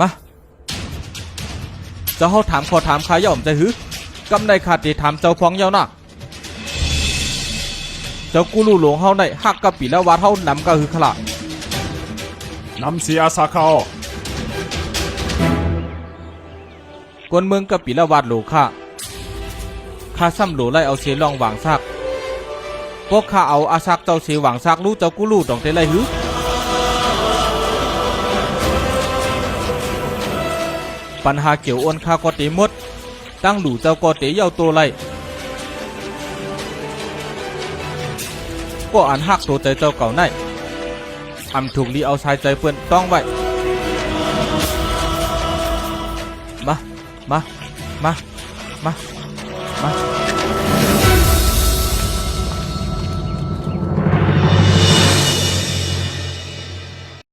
มาเจ้าเฮาถามขอถามข้าย่อมใจหือกำได้ขาดที่ถามเจ้าฟ้องเย้านะเจ้ากูรู้หลวงเฮาได้ฮักกับปีละวาดเฮานำก็คือขละนำเสียสาเขากวนเมืองกับปีละวาดโหลข้าซ้ำโหลไล่เอาเสียลองหวางซักพวกข้าเอาอาซักเจ้าเสียหวางซักรู้เจ้ากูรู้ต้องเตไล่หือปัญหาเกี่ยวอ้วนข้าก็เตหมดตั้งหลู่เจ้าก็เตเย้าตัวไล่ก็อันหักตัวใจเจ้าเก่าได้อำถูกลีเอาชายใจเปื้อนต้องไว้มา